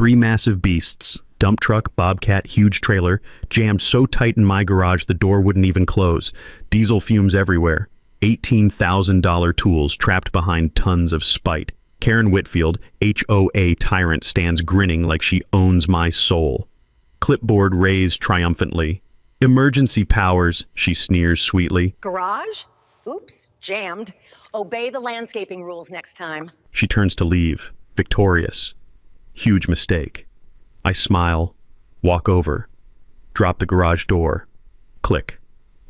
Three massive beasts, dump truck, bobcat, huge trailer, jammed so tight in my garage the door wouldn't even close. Diesel fumes everywhere. $18,000 tools trapped behind tons of spite. Karen Whitfield, HOA tyrant, stands grinning like she owns my soul. Clipboard raised triumphantly. Emergency powers, she sneers sweetly. Garage? Oops, jammed. Obey the landscaping rules next time. She turns to leave, victorious. Huge mistake. I smile, walk over, drop the garage door. Click.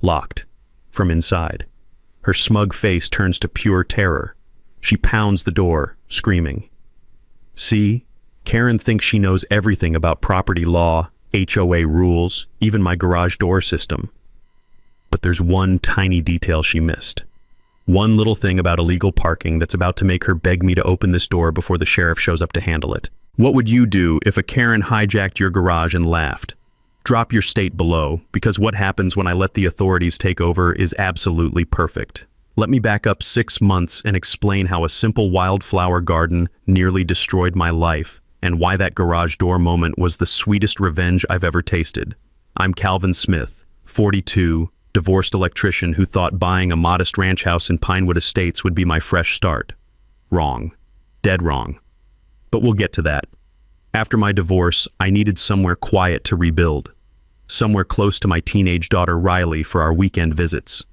Locked. From inside. Her smug face turns to pure terror. She pounds the door, screaming. See? Karen thinks she knows everything about property law, HOA rules, even my garage door system. But there's one tiny detail she missed. One little thing about illegal parking that's about to make her beg me to open this door before the sheriff shows up to handle it. What would you do if a Karen hijacked your garage and laughed? Drop your state below, because what happens when I let the authorities take over is absolutely perfect. Let me back up 6 months and explain how a simple wildflower garden nearly destroyed my life, and why that garage door moment was the sweetest revenge I've ever tasted. I'm Calvin Smith, 42, divorced electrician who thought buying a modest ranch house in Pinewood Estates would be my fresh start. Wrong. Dead wrong. But we'll get to that. After my divorce, I needed somewhere quiet to rebuild. Somewhere close to my teenage daughter Riley for our weekend visits.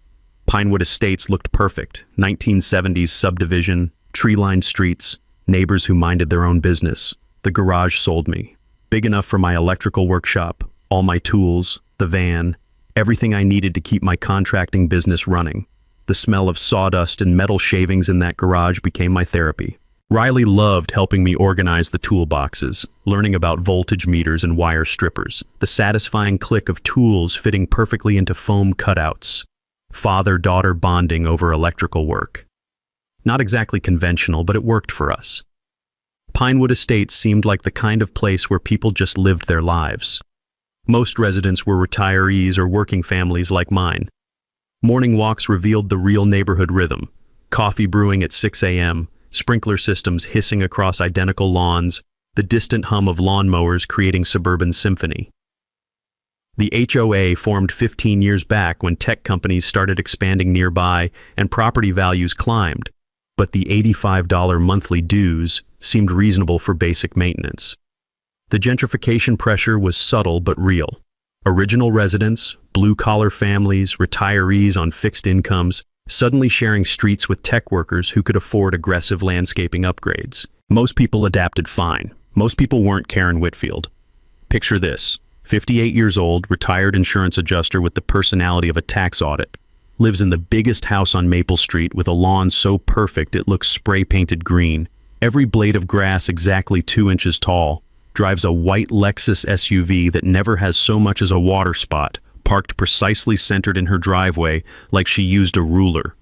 Pinewood Estates looked perfect. 1970s subdivision, tree-lined streets, neighbors who minded their own business. The garage sold me. Big enough for my electrical workshop, all my tools, the van, everything I needed to keep my contracting business running. The smell of sawdust and metal shavings in that garage became my therapy. Riley loved helping me organize the toolboxes, learning about voltage meters and wire strippers, the satisfying click of tools fitting perfectly into foam cutouts. Father-daughter bonding over electrical work. Not exactly conventional, but it worked for us. Pinewood Estates seemed like the kind of place where people just lived their lives. Most residents were retirees or working families like mine. Morning walks revealed the real neighborhood rhythm. Coffee brewing at 6 a.m., sprinkler systems hissing across identical lawns, the distant hum of lawnmowers creating suburban symphony. The HOA formed 15 years back when tech companies started expanding nearby and property values climbed, but the $85 monthly dues seemed reasonable for basic maintenance. The gentrification pressure was subtle but real. Original residents, blue-collar families, retirees on fixed incomes, suddenly sharing streets with tech workers who could afford aggressive landscaping upgrades. Most people adapted fine. Most people weren't Karen Whitfield. Picture this. 58 years old, retired insurance adjuster with the personality of a tax audit. Lives in the biggest house on Maple Street with a lawn so perfect it looks spray-painted green. Every blade of grass exactly 2 inches tall. Drives a white Lexus SUV that never has so much as a water spot, parked precisely centered in her driveway like she used a ruler.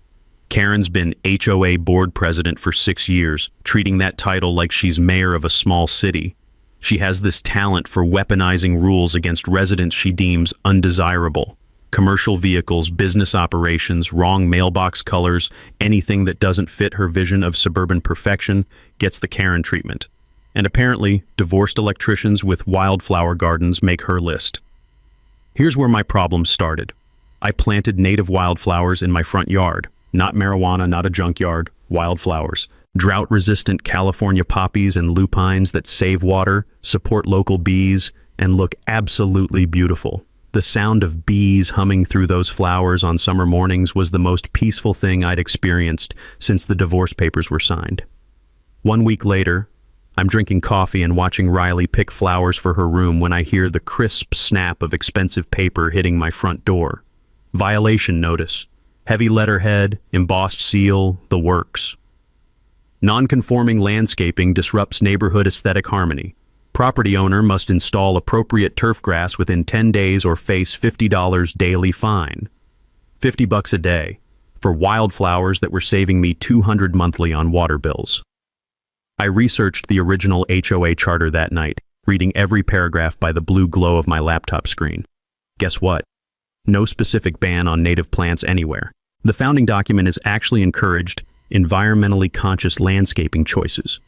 Karen's been HOA board president for 6 years, treating that title like she's mayor of a small city. She has this talent for weaponizing rules against residents she deems undesirable. Commercial vehicles, business operations, wrong mailbox colors, anything that doesn't fit her vision of suburban perfection gets the Karen treatment. And apparently, divorced electricians with wildflower gardens make her list. Here's where my problems started. I planted native wildflowers in my front yard. Not marijuana, not a junkyard, wildflowers. Drought-resistant California poppies and lupines that save water, support local bees, and look absolutely beautiful. The sound of bees humming through those flowers on summer mornings was the most peaceful thing I'd experienced since the divorce papers were signed. 1 week later, I'm drinking coffee and watching Riley pick flowers for her room when I hear the crisp snap of expensive paper hitting my front door. Violation notice. Heavy letterhead, embossed seal, the works. Non-conforming landscaping disrupts neighborhood aesthetic harmony. Property owner must install appropriate turf grass within 10 days or face $50 daily fine. $50 a day for wildflowers that were saving me $200 monthly on water bills. I researched the original HOA charter that night, reading every paragraph by the blue glow of my laptop screen. Guess what? No specific ban on native plants anywhere. The founding document has actually encouraged environmentally conscious landscaping choices.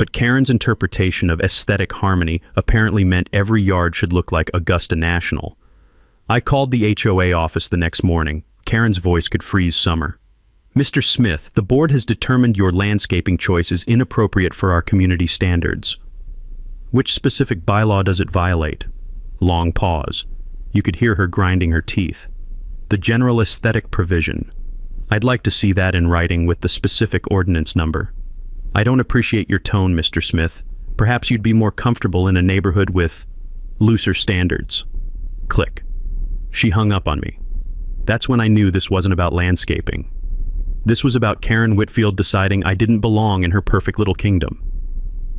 But Karen's interpretation of aesthetic harmony apparently meant every yard should look like Augusta National. I called the HOA office the next morning. Karen's voice could freeze summer. "Mr. Smith, the board has determined your landscaping choice is inappropriate for our community standards." "Which specific bylaw does it violate?" Long pause. You could hear her grinding her teeth. "The general aesthetic provision. I'd like to see that in writing with the specific ordinance number." "I don't appreciate your tone, Mr. Smith. Perhaps you'd be more comfortable in a neighborhood with looser standards." Click. She hung up on me. That's when I knew this wasn't about landscaping. This was about Karen Whitfield deciding I didn't belong in her perfect little kingdom.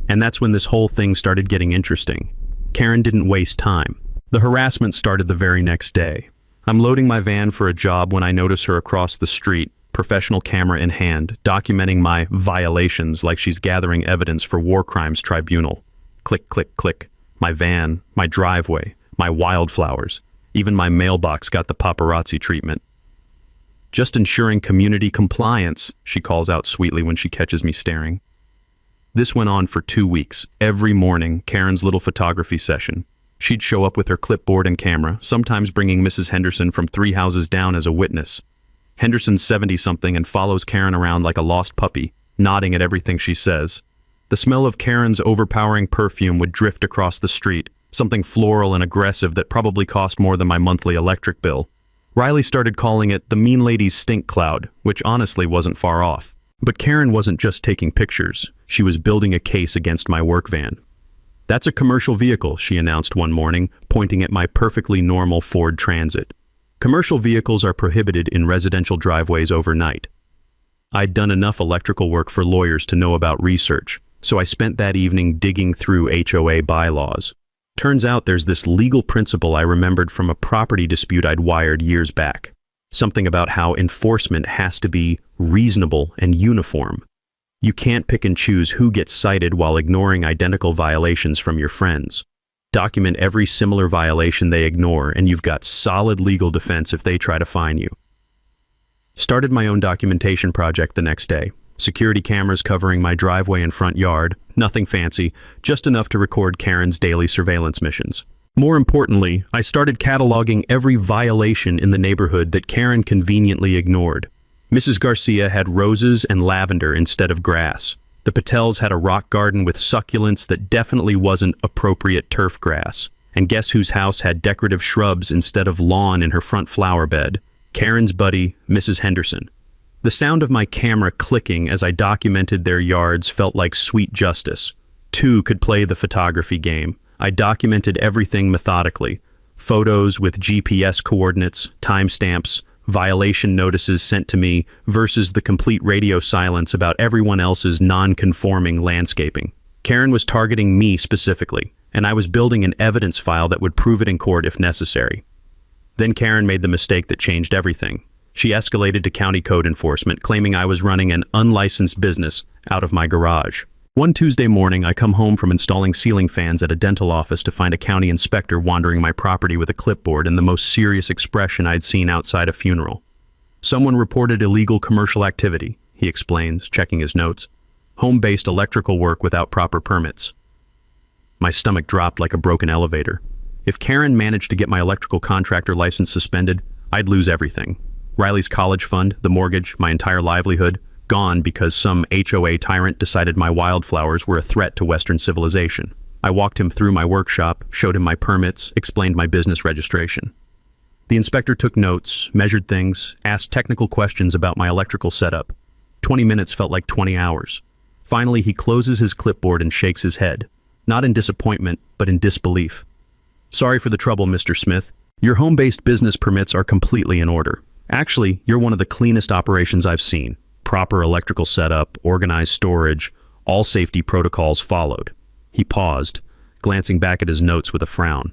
And that's when this whole thing started getting interesting. Karen didn't waste time. The harassment started the very next day. I'm loading my van for a job when I notice her across the street, professional camera in hand, documenting my violations like she's gathering evidence for war crimes tribunal. Click, click, click. My van, my driveway, my wildflowers, even my mailbox got the paparazzi treatment. "Just ensuring community compliance," she calls out sweetly when she catches me staring. This went on for 2 weeks. Every morning, Karen's little photography session. She'd show up with her clipboard and camera, sometimes bringing Mrs. Henderson from 3 houses down as a witness. Henderson's 70-something and follows Karen around like a lost puppy, nodding at everything she says. The smell of Karen's overpowering perfume would drift across the street, something floral and aggressive that probably cost more than my monthly electric bill. Riley started calling it the mean lady's stink cloud, which honestly wasn't far off. But Karen wasn't just taking pictures. She was building a case against my work van. "That's a commercial vehicle," she announced one morning, pointing at my perfectly normal Ford Transit. "Commercial vehicles are prohibited in residential driveways overnight." I'd done enough electrical work for lawyers to know about research, so I spent that evening digging through HOA bylaws. Turns out there's this legal principle I remembered from a property dispute I'd wired years back. Something about how enforcement has to be reasonable and uniform. You can't pick and choose who gets cited while ignoring identical violations from your friends. Document every similar violation they ignore, and you've got solid legal defense if they try to fine you. Started my own documentation project the next day. Security cameras covering my driveway and front yard, nothing fancy, just enough to record Karen's daily surveillance missions. More importantly, I started cataloging every violation in the neighborhood that Karen conveniently ignored. Mrs. Garcia had roses and lavender instead of grass. The Patels had a rock garden with succulents that definitely wasn't appropriate turf grass. And guess whose house had decorative shrubs instead of lawn in her front flower bed? Karen's buddy, Mrs. Henderson. The sound of my camera clicking as I documented their yards felt like sweet justice. Two could play the photography game. I documented everything methodically. Photos with GPS coordinates, timestamps, violation notices sent to me versus the complete radio silence about everyone else's non-conforming landscaping. Karen was targeting me specifically, and I was building an evidence file that would prove it in court if necessary. Then Karen made the mistake that changed everything. She escalated to county code enforcement, claiming I was running an unlicensed business out of my garage. One Tuesday morning, I come home from installing ceiling fans at a dental office to find a county inspector wandering my property with a clipboard and the most serious expression I'd seen outside a funeral. "Someone reported illegal commercial activity," he explains, checking his notes. "Home-based electrical work without proper permits." My stomach dropped like a broken elevator. If Karen managed to get my electrical contractor license suspended, I'd lose everything. Riley's college fund, the mortgage, my entire livelihood, gone because some HOA tyrant decided my wildflowers were a threat to Western civilization. I walked him through my workshop, showed him my permits, explained my business registration. The inspector took notes, measured things, asked technical questions about my electrical setup. 20 minutes felt like 20 hours. Finally, he closes his clipboard and shakes his head, not in disappointment, but in disbelief. "Sorry for the trouble, Mr. Smith. Your home-based business permits are completely in order. Actually, you're one of the cleanest operations I've seen. Proper electrical setup, organized storage, all safety protocols followed." He paused, glancing back at his notes with a frown.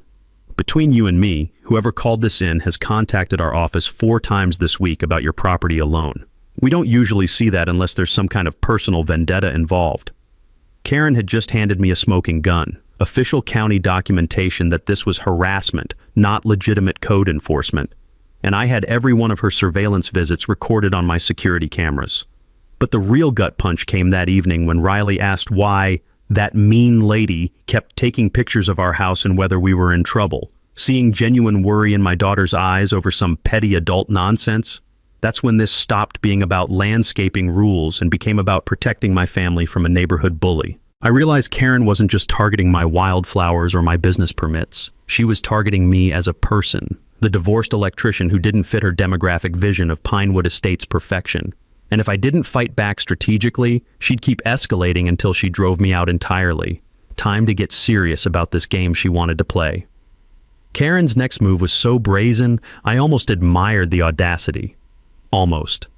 "Between you and me, whoever called this in has contacted our office 4 times this week about your property alone. We don't usually see that unless there's some kind of personal vendetta involved." Karen had just handed me a smoking gun, official county documentation that this was harassment, not legitimate code enforcement. And I had every one of her surveillance visits recorded on my security cameras. But the real gut punch came that evening when Riley asked why That mean lady kept taking pictures of our house and whether we were in trouble. Seeing genuine worry in my daughter's eyes over some petty adult nonsense, that's when this stopped being about landscaping rules and became about protecting my family from a neighborhood bully. I realized Karen wasn't just targeting my wildflowers or my business permits. She was targeting me as a person, the divorced electrician who didn't fit her demographic vision of Pinewood Estates perfection. And if I didn't fight back strategically, she'd keep escalating until she drove me out entirely. Time to get serious about this game she wanted to play. Karen's next move was so brazen, I almost admired the audacity. Almost.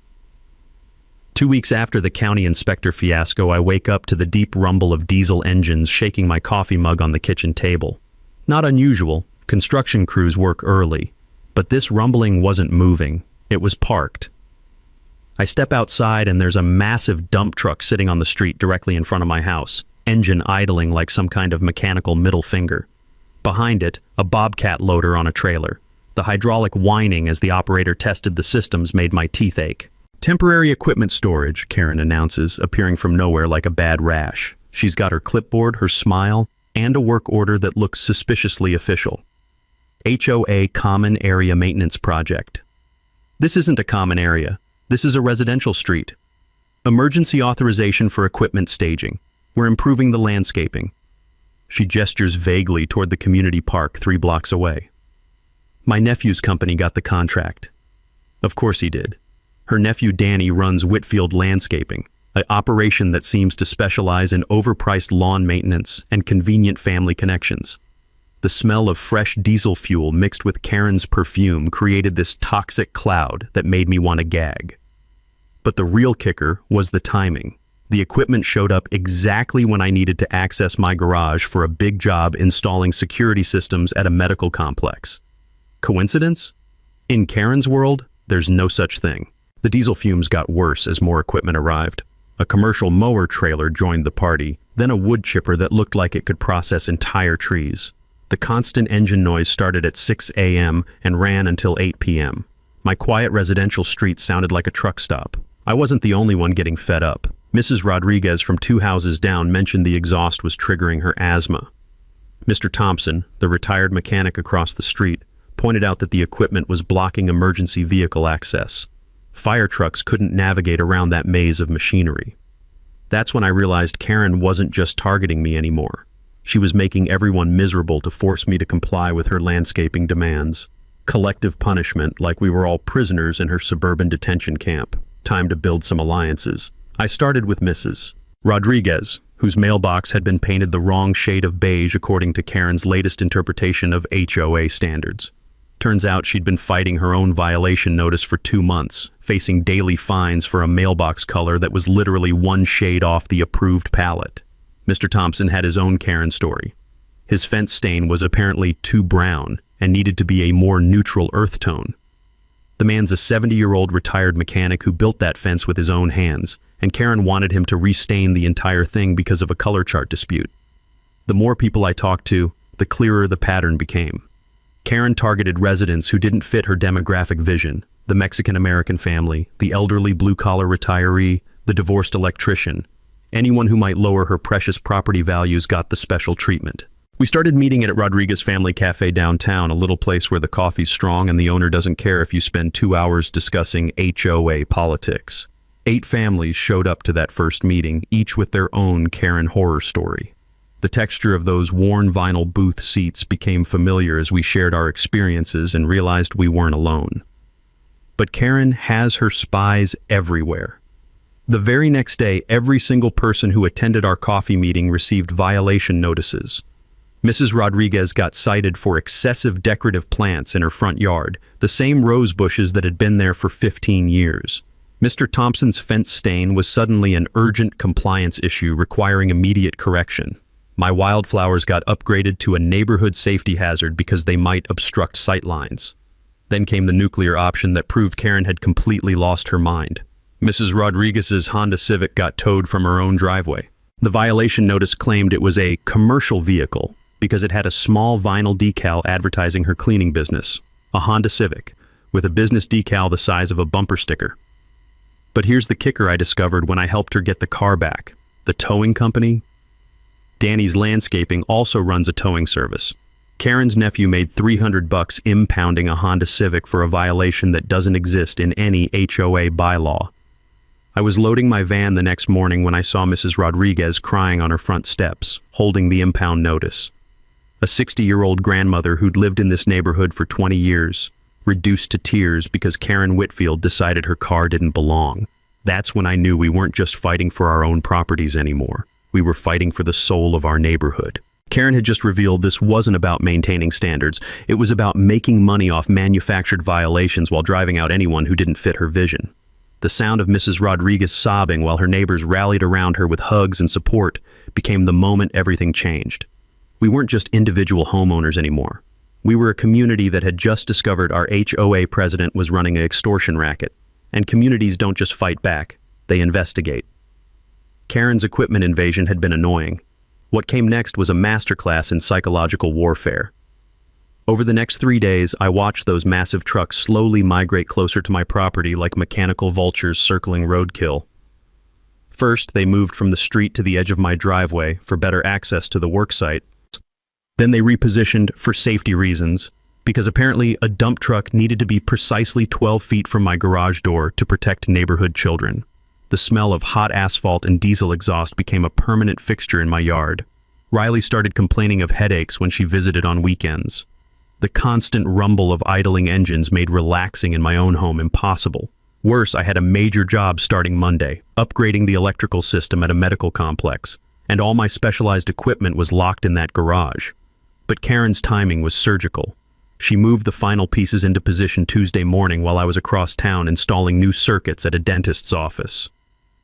2 weeks after the county inspector fiasco, I wake up to the deep rumble of diesel engines shaking my coffee mug on the kitchen table. Not unusual, construction crews work early, but this rumbling wasn't moving, it was parked. I step outside and there's a massive dump truck sitting on the street directly in front of my house, engine idling like some kind of mechanical middle finger. Behind it, a bobcat loader on a trailer. The hydraulic whining as the operator tested the systems made my teeth ache. Temporary equipment storage, Karen announces, appearing from nowhere like a bad rash. She's got her clipboard, her smile, and a work order that looks suspiciously official. HOA Common Area Maintenance Project. This isn't a common area. This is a residential street. Emergency authorization for equipment staging. We're improving the landscaping. She gestures vaguely toward the community park 3 blocks away. My nephew's company got the contract. Of course he did. Her nephew Danny runs Whitfield Landscaping, an operation that seems to specialize in overpriced lawn maintenance and convenient family connections. The smell of fresh diesel fuel mixed with Karen's perfume created this toxic cloud that made me want to gag. But the real kicker was the timing. The equipment showed up exactly when I needed to access my garage for a big job installing security systems at a medical complex. Coincidence? In Karen's world, there's no such thing. The diesel fumes got worse as more equipment arrived. A commercial mower trailer joined the party, then a wood chipper that looked like it could process entire trees. The constant engine noise started at 6 a.m. and ran until 8 p.m. My quiet residential street sounded like a truck stop. I wasn't the only one getting fed up. Mrs. Rodriguez from 2 houses down mentioned the exhaust was triggering her asthma. Mr. Thompson, the retired mechanic across the street, pointed out that the equipment was blocking emergency vehicle access. Fire trucks couldn't navigate around that maze of machinery. That's when I realized Karen wasn't just targeting me anymore. She was making everyone miserable to force me to comply with her landscaping demands. Collective punishment, like we were all prisoners in her suburban detention camp. Time to build some alliances. I started with Mrs. Rodriguez, whose mailbox had been painted the wrong shade of beige according to Karen's latest interpretation of HOA standards. Turns out she'd been fighting her own violation notice for 2 months, facing daily fines for a mailbox color that was literally 1 shade off the approved palette. Mr. Thompson had his own Karen story. His fence stain was apparently too brown and needed to be a more neutral earth tone. The man's a 70-year-old retired mechanic who built that fence with his own hands, and Karen wanted him to restain the entire thing because of a color chart dispute. The more people I talked to, the clearer the pattern became. Karen targeted residents who didn't fit her demographic vision: the Mexican-American family, the elderly blue-collar retiree, the divorced electrician. Anyone who might lower her precious property values got the special treatment. We started meeting at Rodriguez Family Cafe downtown, a little place where the coffee's strong and the owner doesn't care if you spend 2 hours discussing HOA politics. 8 families showed up to that first meeting, each with their own Karen horror story. The texture of those worn vinyl booth seats became familiar as we shared our experiences and realized we weren't alone. But Karen has her spies everywhere. The very next day, every single person who attended our coffee meeting received violation notices. Mrs. Rodriguez got cited for excessive decorative plants in her front yard, the same rose bushes that had been there for 15 years. Mr. Thompson's fence stain was suddenly an urgent compliance issue requiring immediate correction. My wildflowers got upgraded to a neighborhood safety hazard because they might obstruct sightlines. Then came the nuclear option that proved Karen had completely lost her mind. Mrs. Rodriguez's Honda Civic got towed from her own driveway. The violation notice claimed it was a commercial vehicle because it had a small vinyl decal advertising her cleaning business, a Honda Civic, with a business decal the size of a bumper sticker. But here's the kicker I discovered when I helped her get the car back. The towing company? Danny's Landscaping also runs a towing service. Karen's nephew made $300 impounding a Honda Civic for a violation that doesn't exist in any HOA bylaw. I was loading my van the next morning when I saw Mrs. Rodriguez crying on her front steps, holding the impound notice. A 60-year-old grandmother who'd lived in this neighborhood for 20 years, reduced to tears because Karen Whitfield decided her car didn't belong. That's when I knew we weren't just fighting for our own properties anymore. We were fighting for the soul of our neighborhood. Karen had just revealed this wasn't about maintaining standards. It was about making money off manufactured violations while driving out anyone who didn't fit her vision. The sound of Mrs. Rodriguez sobbing while her neighbors rallied around her with hugs and support became the moment everything changed. We weren't just individual homeowners anymore. We were a community that had just discovered our HOA president was running an extortion racket. And communities don't just fight back, they investigate. Karen's equipment invasion had been annoying. What came next was a masterclass in psychological warfare. Over the next 3 days, I watched those massive trucks slowly migrate closer to my property like mechanical vultures circling roadkill. First, they moved from the street to the edge of my driveway for better access to the worksite. Then they repositioned for safety reasons, because apparently a dump truck needed to be precisely 12 feet from my garage door to protect neighborhood children. The smell of hot asphalt and diesel exhaust became a permanent fixture in my yard. Riley started complaining of headaches when she visited on weekends. The constant rumble of idling engines made relaxing in my own home impossible. Worse, I had a major job starting Monday, upgrading the electrical system at a medical complex, and all my specialized equipment was locked in that garage. But Karen's timing was surgical. She moved the final pieces into position Tuesday morning while I was across town installing new circuits at a dentist's office.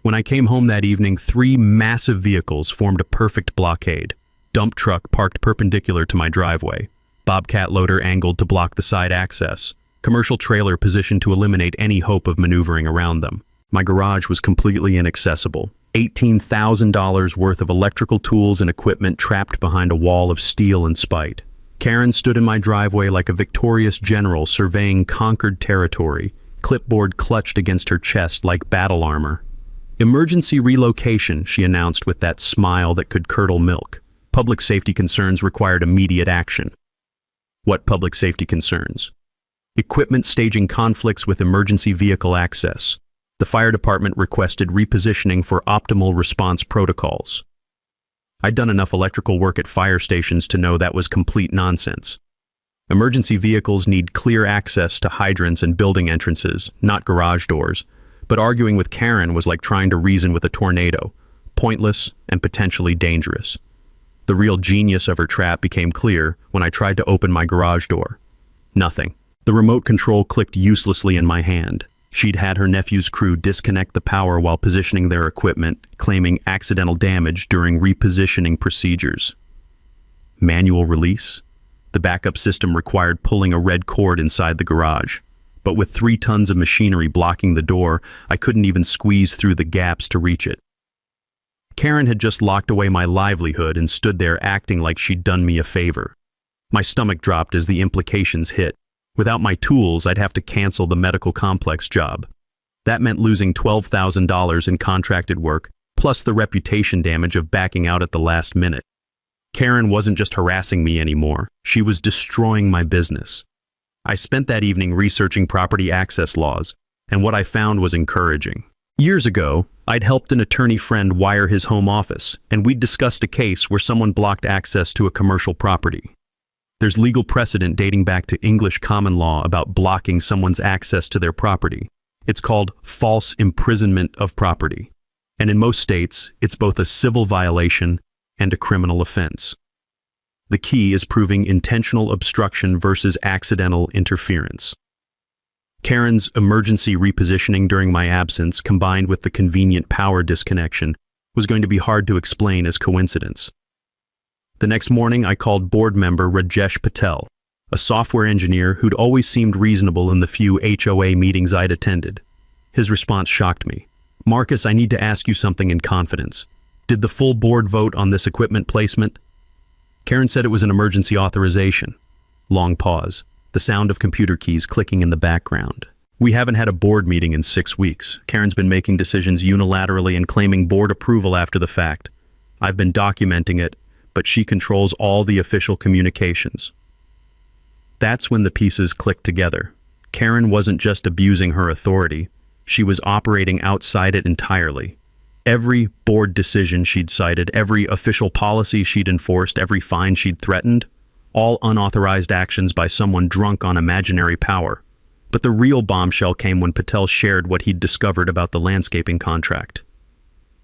When I came home that evening, 3 massive vehicles formed a perfect blockade. Dump truck parked perpendicular to my driveway. Bobcat loader angled to block the side access. Commercial trailer positioned to eliminate any hope of maneuvering around them. My garage was completely inaccessible. $18,000 worth of electrical tools and equipment trapped behind a wall of steel and spite. Karen stood in my driveway like a victorious general surveying conquered territory, clipboard clutched against her chest like battle armor. Emergency relocation, she announced with that smile that could curdle milk. Public safety concerns required immediate action. What public safety concerns? Equipment staging conflicts with emergency vehicle access. The fire department requested repositioning for optimal response protocols. I'd done enough electrical work at fire stations to know that was complete nonsense. Emergency vehicles need clear access to hydrants and building entrances, not garage doors. But arguing with Karen was like trying to reason with a tornado, pointless and potentially dangerous. The real genius of her trap became clear when I tried to open my garage door. Nothing. The remote control clicked uselessly in my hand. She'd had her nephew's crew disconnect the power while positioning their equipment, claiming accidental damage during repositioning procedures. Manual release? The backup system required pulling a red cord inside the garage. But with 3 tons of machinery blocking the door, I couldn't even squeeze through the gaps to reach it. Karen had just locked away my livelihood and stood there acting like she'd done me a favor. My stomach dropped as the implications hit. Without my tools, I'd have to cancel the medical complex job. That meant losing $12,000 in contracted work, plus the reputation damage of backing out at the last minute. Karen wasn't just harassing me anymore. She was destroying my business. I spent that evening researching property access laws, and what I found was encouraging. Years ago, I'd helped an attorney friend wire his home office, and we'd discussed a case where someone blocked access to a commercial property. There's legal precedent dating back to English common law about blocking someone's access to their property. It's called false imprisonment of property. And in most states, it's both a civil violation and a criminal offense. The key is proving intentional obstruction versus accidental interference. Karen's emergency repositioning during my absence, combined with the convenient power disconnection, was going to be hard to explain as coincidence. The next morning, I called board member Rajesh Patel, a software engineer who'd always seemed reasonable in the few HOA meetings I'd attended. His response shocked me. "Marcus, I need to ask you something in confidence. Did the full board vote on this equipment placement?" Karen said it was an emergency authorization. Long pause. The sound of computer keys clicking in the background. "We haven't had a board meeting in 6 weeks. Karen's been making decisions unilaterally and claiming board approval after the fact. I've been documenting it, but she controls all the official communications. That's when the pieces clicked together. Karen wasn't just abusing her authority, she was operating outside it entirely. Every board decision she'd cited, every official policy she'd enforced, every fine she'd threatened, all unauthorized actions by someone drunk on imaginary power. But the real bombshell came when Patel shared what he'd discovered about the landscaping contract.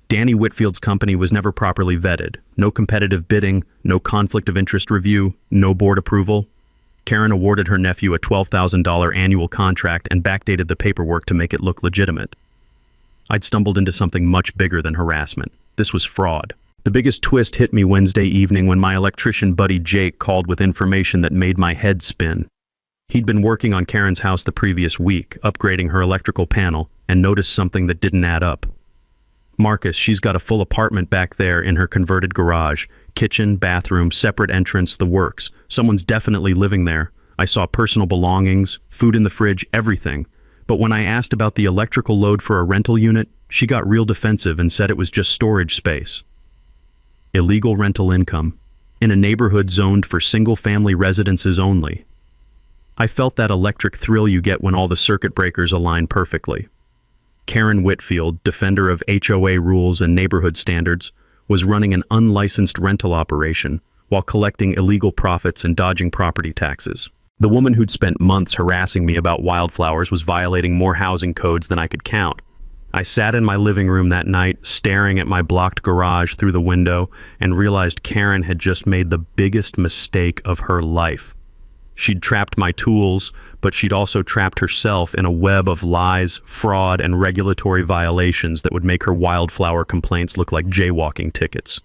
Danny Whitfield's company was never properly vetted. No competitive bidding, no conflict of interest review, no board approval. Karen awarded her nephew a $12,000 annual contract and backdated the paperwork to make it look legitimate. I'd stumbled into something much bigger than harassment. This was fraud. The biggest twist hit me Wednesday evening when my electrician buddy Jake called with information that made my head spin. He'd been working on Karen's house the previous week, upgrading her electrical panel, and noticed something that didn't add up. Marcus, she's got a full apartment back there in her converted garage. Kitchen, bathroom, separate entrance, the works. Someone's definitely living there. I saw personal belongings, food in the fridge, everything. But when I asked about the electrical load for a rental unit, she got real defensive and said it was just storage space. Illegal rental income, in a neighborhood zoned for single-family residences only. I felt that electric thrill you get when all the circuit breakers align perfectly. Karen Whitfield, defender of HOA rules and neighborhood standards, was running an unlicensed rental operation while collecting illegal profits and dodging property taxes. The woman who'd spent months harassing me about wildflowers was violating more housing codes than I could count. I sat in my living room that night, staring at my blocked garage through the window, and realized Karen had just made the biggest mistake of her life. She'd trapped my tools, but she'd also trapped herself in a web of lies, fraud, and regulatory violations that would make her wildflower complaints look like jaywalking tickets.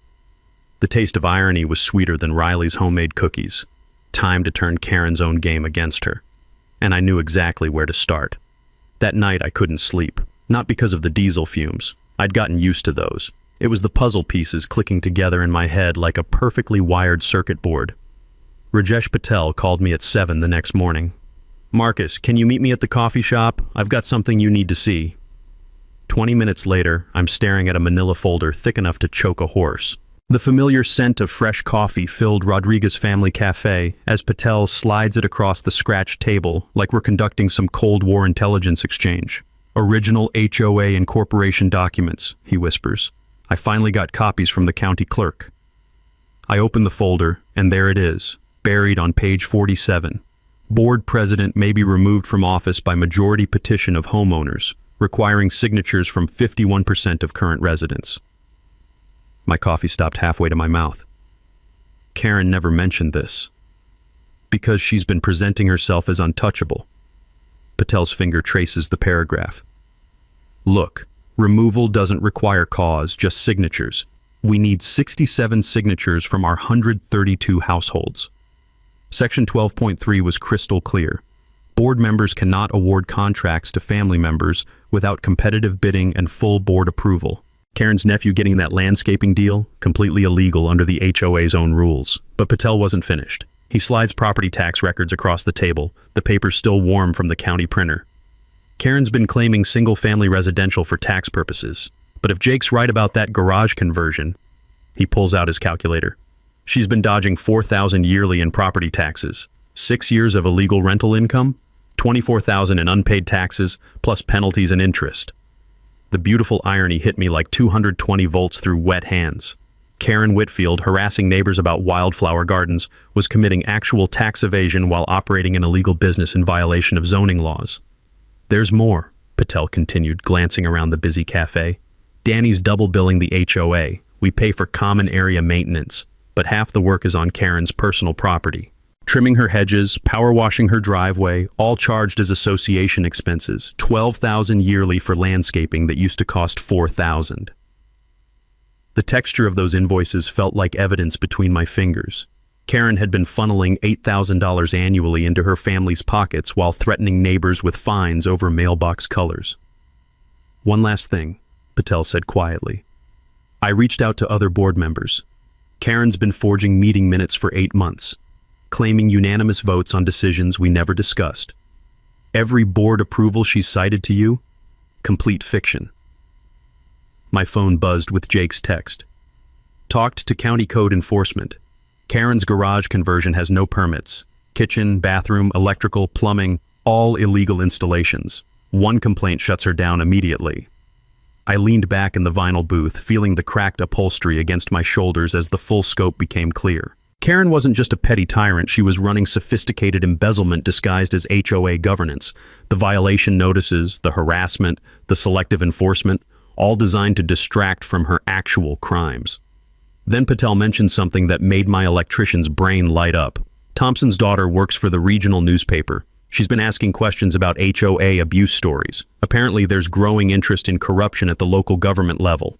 The taste of irony was sweeter than Riley's homemade cookies. Time to turn Karen's own game against her. And I knew exactly where to start. That night I couldn't sleep, not because of the diesel fumes. I'd gotten used to those. It was the puzzle pieces clicking together in my head like a perfectly wired circuit board. Rajesh Patel called me at 7 the next morning. "Marcus, can you meet me at the coffee shop? I've got something you need to see." 20 minutes later, I'm staring at a manila folder thick enough to choke a horse. The familiar scent of fresh coffee filled Rodriguez Family Cafe as Patel slides it across the scratched table like we're conducting some Cold War intelligence exchange. "Original HOA incorporation documents," he whispers. "I finally got copies from the county clerk." I open the folder, and there it is, buried on page 47. Board president may be removed from office by majority petition of homeowners, requiring signatures from 51% of current residents. My coffee stopped halfway to my mouth. Karen never mentioned this. Because she's been presenting herself as untouchable. Patel's finger traces the paragraph. "Look, removal doesn't require cause, just signatures. We need 67 signatures from our 132 households." Section 12.3 was crystal clear. Board members cannot award contracts to family members without competitive bidding and full board approval. Karen's nephew getting that landscaping deal, completely illegal under the HOA's own rules. But Patel wasn't finished. He slides property tax records across the table, the paper still warm from the county printer. Karen's been claiming single-family residential for tax purposes. But if Jake's right about that garage conversion, he pulls out his calculator. She's been dodging $4,000 yearly in property taxes, 6 years of illegal rental income, $24,000 in unpaid taxes, plus penalties and interest. The beautiful irony hit me like 220 volts through wet hands. Karen Whitfield, harassing neighbors about wildflower gardens, was committing actual tax evasion while operating an illegal business in violation of zoning laws. "There's more," Patel continued, glancing around the busy cafe. "Danny's double billing the HOA. We pay for common area maintenance, but half the work is on Karen's personal property. Trimming her hedges, power washing her driveway, all charged as association expenses, $12,000 yearly for landscaping that used to cost $4,000. The texture of those invoices felt like evidence between my fingers. Karen had been funneling $8,000 annually into her family's pockets while threatening neighbors with fines over mailbox colors. "One last thing," Patel said quietly. "I reached out to other board members. Karen's been forging meeting minutes for 8 months. Claiming unanimous votes on decisions we never discussed. Every board approval she cited to you, complete fiction." My phone buzzed with Jake's text. Talked to county code enforcement. Karen's garage conversion has no permits. Kitchen, bathroom, electrical, plumbing, all illegal installations. One complaint shuts her down immediately. I leaned back in the vinyl booth, feeling the cracked upholstery against my shoulders as the full scope became clear. Karen wasn't just a petty tyrant, she was running sophisticated embezzlement disguised as HOA governance. The violation notices, the harassment, the selective enforcement, all designed to distract from her actual crimes. Then Patel mentioned something that made my electrician's brain light up. Thompson's daughter works for the regional newspaper. She's been asking questions about HOA abuse stories. Apparently there's growing interest in corruption at the local government level.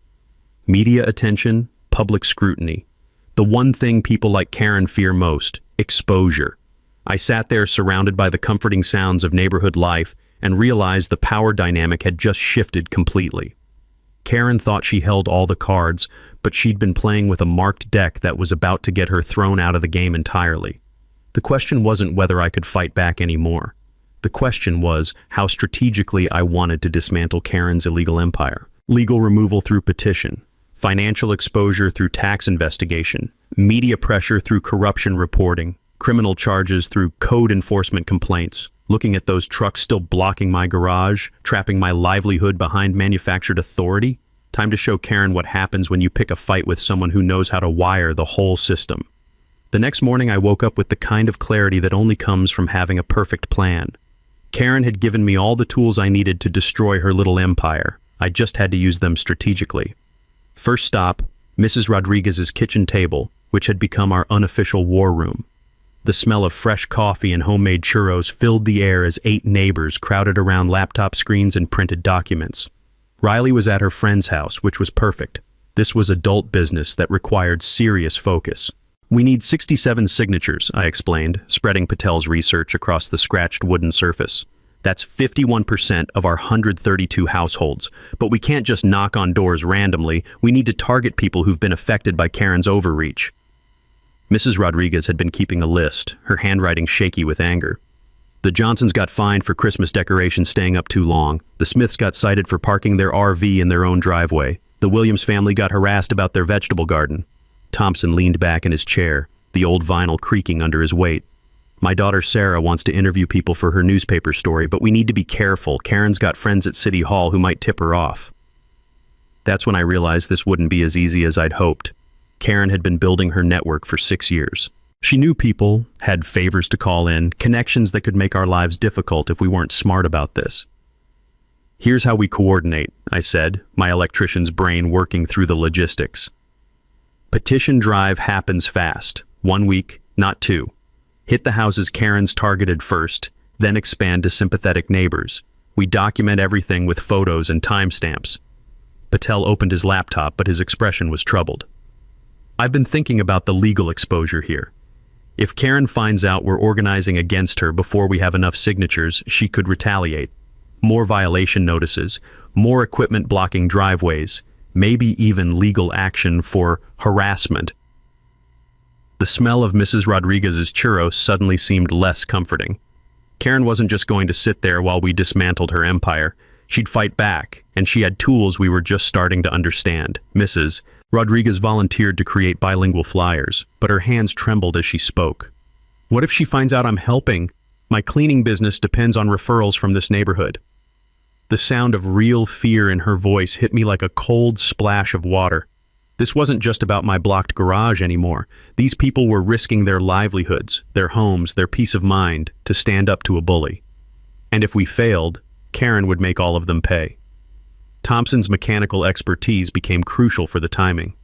Media attention, public scrutiny. The one thing people like Karen fear most, exposure. I sat there surrounded by the comforting sounds of neighborhood life and realized the power dynamic had just shifted completely. Karen thought she held all the cards, but she'd been playing with a marked deck that was about to get her thrown out of the game entirely. The question wasn't whether I could fight back anymore. The question was how strategically I wanted to dismantle Karen's illegal empire. Legal removal through petition, financial exposure through tax investigation, media pressure through corruption reporting, criminal charges through code enforcement complaints, looking at those trucks still blocking my garage, trapping my livelihood behind manufactured authority. Time to show Karen what happens when you pick a fight with someone who knows how to wire the whole system. The next morning I woke up with the kind of clarity that only comes from having a perfect plan. Karen had given me all the tools I needed to destroy her little empire. I just had to use them strategically. First stop, Mrs. Rodriguez's kitchen table, which had become our unofficial war room. The smell of fresh coffee and homemade churros filled the air as 8 neighbors crowded around laptop screens and printed documents. Riley was at her friend's house, which was perfect. This was adult business that required serious focus. We need 67 signatures, I explained, spreading Patel's research across the scratched wooden surface. That's 51% of our 132 households. But we can't just knock on doors randomly. We need to target people who've been affected by Karen's overreach. Mrs. Rodriguez had been keeping a list, her handwriting shaky with anger. The Johnsons got fined for Christmas decorations staying up too long. The Smiths got cited for parking their RV in their own driveway. The Williams family got harassed about their vegetable garden. Thompson leaned back in his chair, the old vinyl creaking under his weight. My daughter Sarah wants to interview people for her newspaper story, but we need to be careful. Karen's got friends at City Hall who might tip her off. That's when I realized this wouldn't be as easy as I'd hoped. Karen had been building her network for 6 years. She knew people, had favors to call in, connections that could make our lives difficult if we weren't smart about this. Here's how we coordinate, I said, my electrician's brain working through the logistics. Petition drive happens fast. 1 week, not 2. Hit the houses Karen's targeted first, then expand to sympathetic neighbors. We document everything with photos and timestamps. Patel opened his laptop, but his expression was troubled. I've been thinking about the legal exposure here. If Karen finds out we're organizing against her before we have enough signatures, she could retaliate. More violation notices, more equipment blocking driveways, maybe even legal action for harassment. The smell of Mrs. Rodriguez's churros suddenly seemed less comforting. Karen wasn't just going to sit there while we dismantled her empire. She'd fight back, and she had tools we were just starting to understand. Mrs. Rodriguez volunteered to create bilingual flyers, but her hands trembled as she spoke. What if she finds out I'm helping? My cleaning business depends on referrals from this neighborhood. The sound of real fear in her voice hit me like a cold splash of water. This wasn't just about my blocked garage anymore. These people were risking their livelihoods, their homes, their peace of mind to stand up to a bully. And if we failed, Karen would make all of them pay. Thompson's mechanical expertise became crucial for the timing.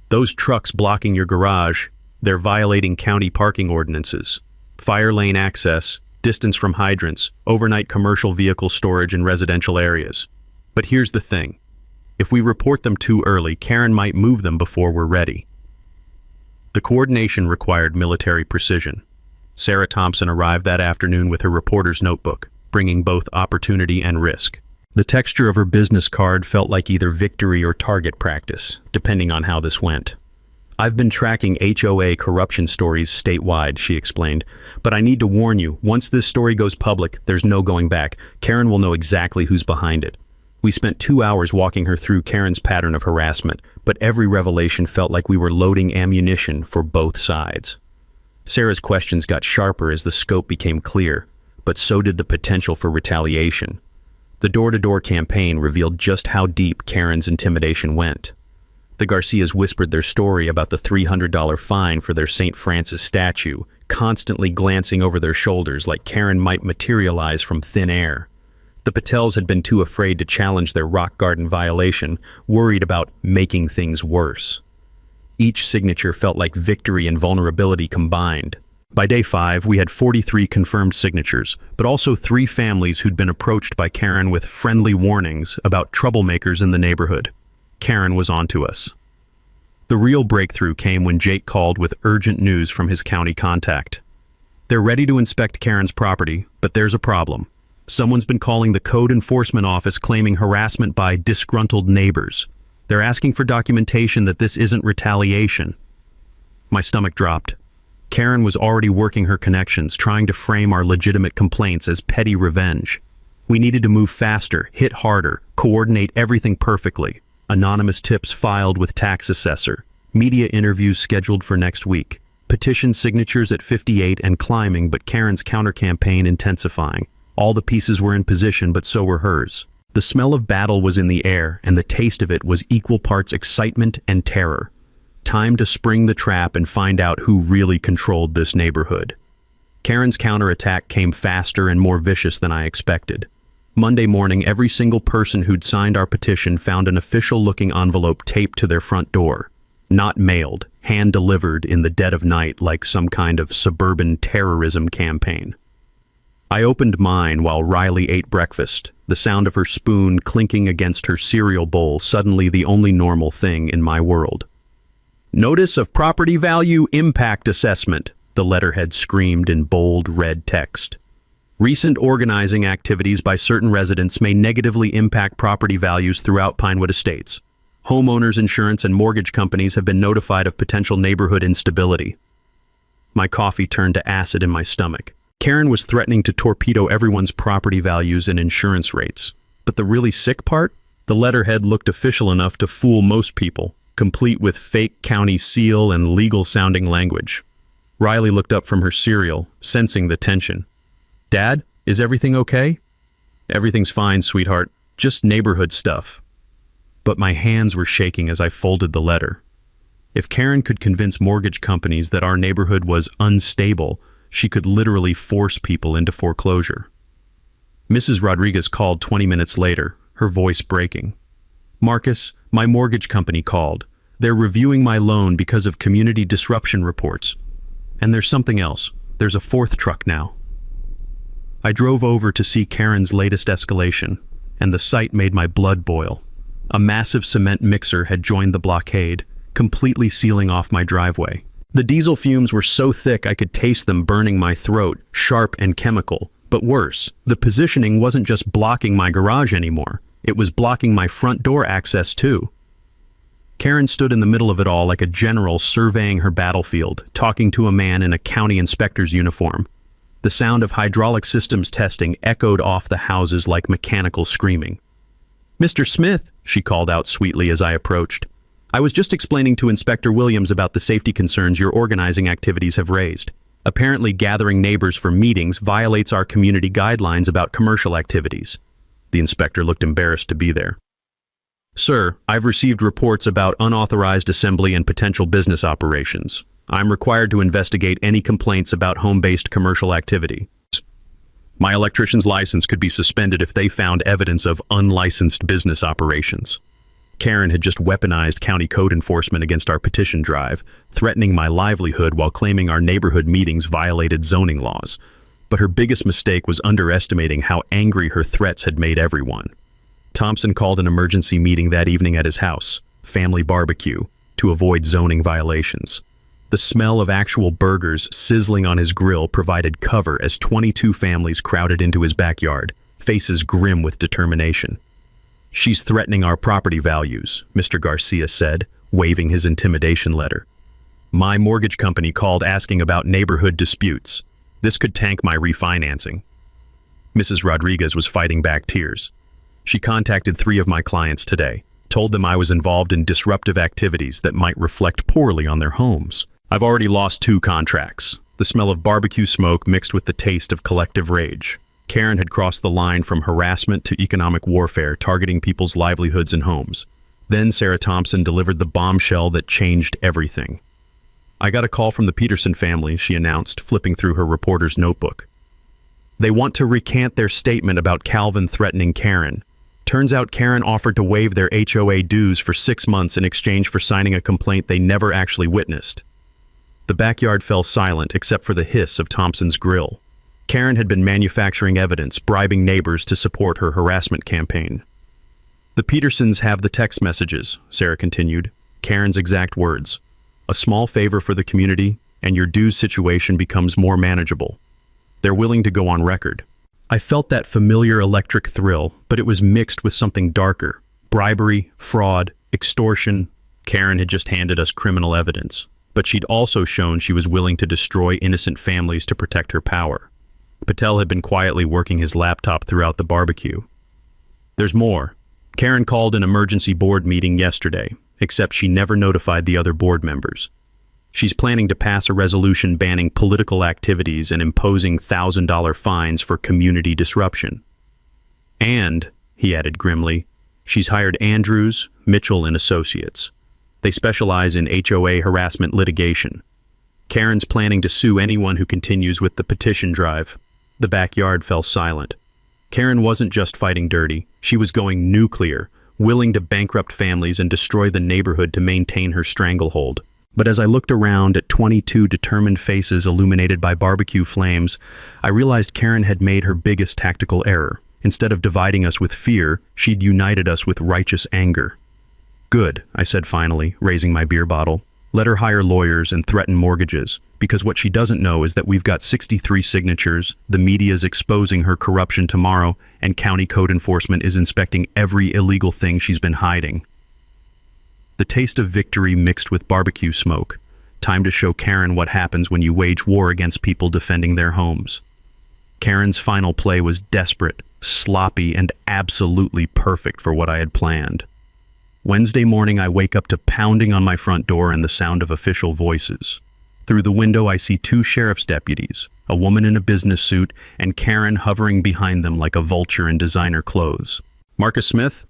Those trucks blocking your garage, they're violating county parking ordinances. Fire lane access, distance from hydrants, overnight commercial vehicle storage in residential areas. But here's the thing. If we report them too early, Karen might move them before we're ready. The coordination required military precision. Sarah Thompson arrived that afternoon with her reporter's notebook, bringing both opportunity and risk. The texture of her business card felt like either victory or target practice, depending on how this went. I've been tracking HOA corruption stories statewide, she explained, but I need to warn you, once this story goes public, there's no going back. Karen will know exactly who's behind it. We spent 2 hours walking her through Karen's pattern of harassment, but every revelation felt like we were loading ammunition for both sides. Sarah's questions got sharper as the scope became clear, but so did the potential for retaliation. The door-to-door campaign revealed just how deep Karen's intimidation went. The Garcias whispered their story about the $300 fine for their St. Francis statue, constantly glancing over their shoulders like Karen might materialize from thin air. The Patels had been too afraid to challenge their rock garden violation, worried about making things worse. Each signature felt like victory and vulnerability combined. By day 5, we had 43 confirmed signatures, but also 3 families who'd been approached by Karen with friendly warnings about troublemakers in the neighborhood. Karen was on to us. The real breakthrough came when Jake called with urgent news from his county contact. They're ready to inspect Karen's property, but there's a problem. Someone's been calling the code enforcement office claiming harassment by disgruntled neighbors. They're asking for documentation that this isn't retaliation. My stomach dropped. Karen was already working her connections, trying to frame our legitimate complaints as petty revenge. We needed to move faster, hit harder, coordinate everything perfectly. Anonymous tips filed with tax assessor. Media interviews scheduled for next week. Petition signatures at 58 and climbing, but Karen's counter-campaign intensifying. All the pieces were in position, but so were hers. The smell of battle was in the air, and the taste of it was equal parts excitement and terror. Time to spring the trap and find out who really controlled this neighborhood. Karen's counterattack came faster and more vicious than I expected. Monday morning, every single person who'd signed our petition found an official-looking envelope taped to their front door. Not mailed, hand-delivered in the dead of night like some kind of suburban terrorism campaign. I opened mine while Riley ate breakfast, the sound of her spoon clinking against her cereal bowl suddenly the only normal thing in my world. "Notice of Property Value Impact Assessment," the letterhead screamed in bold red text. "Recent organizing activities by certain residents may negatively impact property values throughout Pinewood Estates. Homeowners insurance and mortgage companies have been notified of potential neighborhood instability." My coffee turned to acid in my stomach. Karen was threatening to torpedo everyone's property values and insurance rates. But the really sick part? The letterhead looked official enough to fool most people, complete with fake county seal and legal-sounding language. Riley looked up from her cereal, sensing the tension. "Dad, is everything okay?" "Everything's fine, sweetheart. Just neighborhood stuff." But my hands were shaking as I folded the letter. If Karen could convince mortgage companies that our neighborhood was unstable, she could literally force people into foreclosure. Mrs. Rodriguez called 20 minutes later, her voice breaking. "Marcus, my mortgage company called. They're reviewing my loan because of community disruption reports. And there's something else. There's a 4th truck now." I drove over to see Karen's latest escalation, and the sight made my blood boil. A massive cement mixer had joined the blockade, completely sealing off my driveway. The diesel fumes were so thick I could taste them burning my throat, sharp and chemical. But worse, the positioning wasn't just blocking my garage anymore. It was blocking my front door access too. Karen stood in the middle of it all like a general surveying her battlefield, talking to a man in a county inspector's uniform. The sound of hydraulic systems testing echoed off the houses like mechanical screaming. "Mr. Smith," she called out sweetly as I approached. "I was just explaining to Inspector Williams about the safety concerns your organizing activities have raised. Apparently gathering neighbors for meetings violates our community guidelines about commercial activities." The inspector looked embarrassed to be there. "Sir, I've received reports about unauthorized assembly and potential business operations. I'm required to investigate any complaints about home-based commercial activity. My electrician's license could be suspended if they found evidence of unlicensed business operations." Karen had just weaponized county code enforcement against our petition drive, threatening my livelihood while claiming our neighborhood meetings violated zoning laws. But her biggest mistake was underestimating how angry her threats had made everyone. Thompson called an emergency meeting that evening at his house, family barbecue, to avoid zoning violations. The smell of actual burgers sizzling on his grill provided cover as 22 families crowded into his backyard, faces grim with determination. "She's threatening our property values," Mr. Garcia said, waving his intimidation letter. "My mortgage company called asking about neighborhood disputes. This could tank my refinancing." Mrs. Rodriguez was fighting back tears. She contacted 3 of my clients today, Told them I was involved in disruptive activities that might reflect poorly on their homes. I've already lost 2 contracts. The smell of barbecue smoke mixed with the taste of collective rage. Karen had crossed the line from harassment to economic warfare, targeting people's livelihoods and homes. Then Sarah Thompson delivered the bombshell that changed everything. I got a call from the Peterson family, she announced, flipping through her reporter's notebook. They want to recant their statement about Calvin threatening Karen. Turns out Karen offered to waive their HOA dues for 6 months in exchange for signing a complaint they never actually witnessed. The backyard fell silent except for the hiss of Thompson's grill. Karen had been manufacturing evidence, bribing neighbors to support her harassment campaign. The Petersons have the text messages, Sarah continued. Karen's exact words. A small favor for the community, and your dues situation becomes more manageable. They're willing to go on record. I felt that familiar electric thrill, but it was mixed with something darker. Bribery, fraud, extortion. Karen had just handed us criminal evidence, but she'd also shown she was willing to destroy innocent families to protect her power. Patel had been quietly working his laptop throughout the barbecue. There's more. Karen called an emergency board meeting yesterday, except she never notified the other board members. She's planning to pass a resolution banning political activities and imposing $1,000 fines for community disruption. And, he added grimly, she's hired Andrews, Mitchell and Associates. They specialize in HOA harassment litigation. Karen's planning to sue anyone who continues with the petition drive. The backyard fell silent. Karen wasn't just fighting dirty, she was going nuclear, willing to bankrupt families and destroy the neighborhood to maintain her stranglehold. But as I looked around at 22 determined faces illuminated by barbecue flames, I realized Karen had made her biggest tactical error. Instead of dividing us with fear, she'd united us with righteous anger. Good, I said finally, raising my beer bottle. Let her hire lawyers and threaten mortgages, because what she doesn't know is that we've got 63 signatures, the media's exposing her corruption tomorrow, and county code enforcement is inspecting every illegal thing she's been hiding. The taste of victory mixed with barbecue smoke. Time to show Karen what happens when you wage war against people defending their homes. Karen's final play was desperate, sloppy, and absolutely perfect for what I had planned. Wednesday morning, I wake up to pounding on my front door and the sound of official voices. Through the window, I see 2 sheriff's deputies, a woman in a business suit, and Karen hovering behind them like a vulture in designer clothes. Marcus Smith?